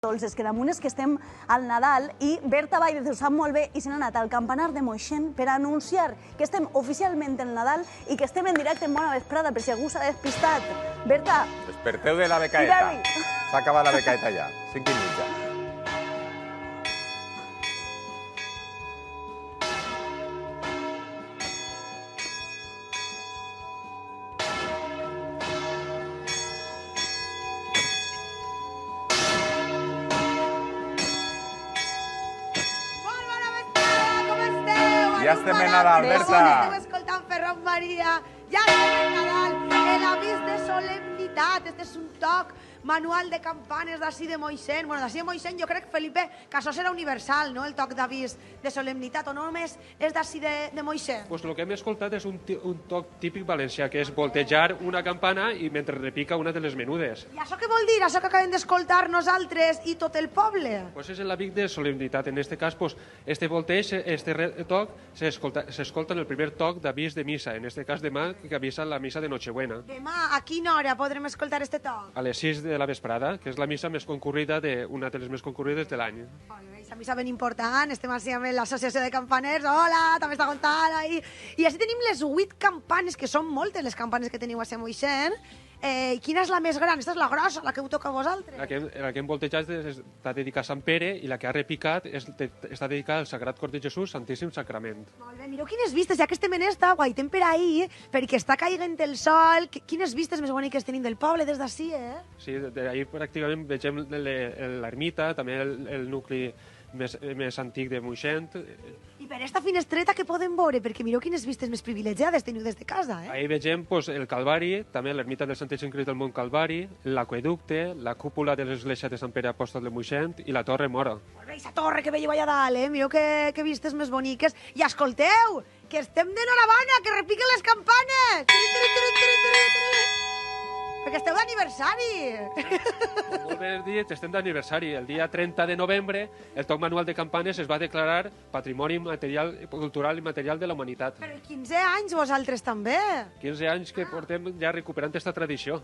dolces, que damunt és que estem al Nadal i Berta Vallès ho sap molt bé i se n'ha anat al campanar de Moixent per anunciar que estem oficialment en Nadal i que estem en directe en Bona Vesprada, per si algú s'ha despistat. Berta... Desperteu de la becaeta. S'ha acabat la becaeta ja, 5:30. Ja estem en Nadal, Berta. Esteu escoltant Ferran Maria. Ja estem en Nadal. L'avís de solemnitat. Este és un toc manual de campanes d'ací de Moixent. Bueno, d'ací de Moixent jo crec, Felipe, que això serà universal, no?, el toc d'avís de solemnitat, o no només és d'ací de Moixent? Pues el que hem escoltat és un toc típic valencià, que és voltejar una campana i mentre repica una de les menudes. I això què vol dir? Això que acabem d'escoltar nosaltres i tot el poble? Pues és l'avís de solemnitat. En este cas, pues, este volteig, este toc, s'escolta en el primer toc d'avís de missa, en este cas demà, que avisa la missa de Nochebuena. Demà, a quina hora podrem escoltar este toc? A les 6 de la vesprada, que és la missa més concurrida, una de les més concurrides de l'any. Aquesta missa ben important, estem així amb l'associació de campaners, hola, també està comptant ahí. I així tenim les 8 campanes, que són moltes les campanes que teniu a Moixent. Quina és la més gran? Aquesta és la grossa, la que heu tocat a vosaltres? La que hem voltejat està dedicada a Sant Pere i la que ha repicat està dedicada al Sagrat Cor de Jesús, Santíssim Sacrament. Molt bé, mireu quines vistes, ja que estem en esta, guaitem per ahir, perquè està caigant el sol. Quines vistes més boniques tenim del poble des d'ací, eh? Sí, d'ahir pràcticament vegem l'ermita, també el nucli més antic de Moixent. I per esta finestreta què podem veure? Perquè mireu quines vistes més privilegiades teniu des de casa, eh? Ahir vegem el Calvari, també l'ermita del Santíssim Crist del Mont Calvari, l'aqüeducte, la cúpula de l'església de Sant Pere Apòstol de Moixent i la Torre Mora. Molt bé, aquesta torre que veieu allà dalt, eh? Mireu que vistes més boniques. I escolteu, que estem d'enhorabona, que repiquen les campanes! Perquè esteu d'aniversari! Molt bé dit, estem d'aniversari. El dia 30 de novembre, el toc manual de campanes es va declarar Patrimoni Cultural i Material de la Humanitat. Però 15 anys vosaltres també! 15 anys que portem ja recuperant aquesta tradició.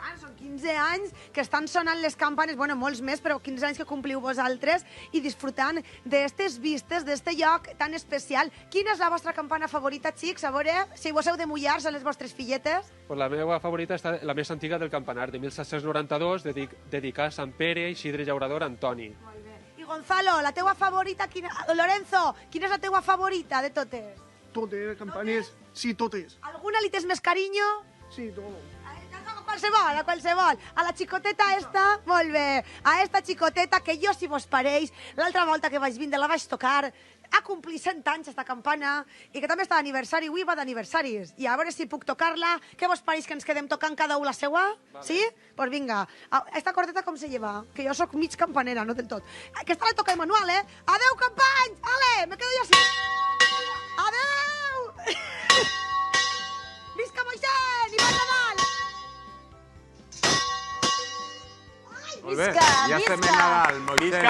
Clar, són 15 anys que estan sonant les campanes, bueno, molts més, però 15 anys que compliu vosaltres i disfrutant d'estes vistes, d'este lloc tan especial. Quina és la vostra campana favorita, xics? A veure, si vos heu de mullar-se a les vostres filletes. Pues la meva favorita està la més antiga del campanar, de 1792, dedicada a Sant Pere, Isidre Llaurador, Antoni. Molt bé. I Gonzalo, la teua favorita, Lorenzo, quina és la teua favorita de totes? Totes, campanes, sí, totes. Alguna li tens més carinyo? Sí, tot. A qualsevol. A la xicoteta esta, molt bé. A esta xicoteta, que jo, si vos pareix, l'altra volta que vaig vindre la vaig tocar, ha complit 100 anys esta campana i que també està d'aniversari, avui va d'aniversaris. I a veure si puc tocar-la. Què vos pareix que ens quedem tocant cada un la seua? Vale. Sí? Pues vinga. Esta corteta com se lleva? Que jo sóc mig campanera, no del tot. Aquesta la toca Emanuel, eh? Adeu, companys! Ale, me quedo jo així. Adeu! Visca Moixent i bon Nadal! Molt bé, ja estem en Nadal, Moixent.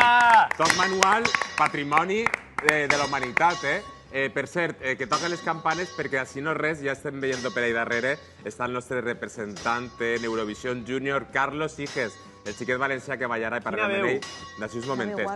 Toc manual, patrimoni de la humanitat, eh? Per cert, que toquen les campanes perquè així no res, ja estem veient per ahí darrere, està el nostre representant en Eurovision Junior, Carlos Higes, el xiquet valencià que ballarà i parlarem amb ell d'així uns momentets.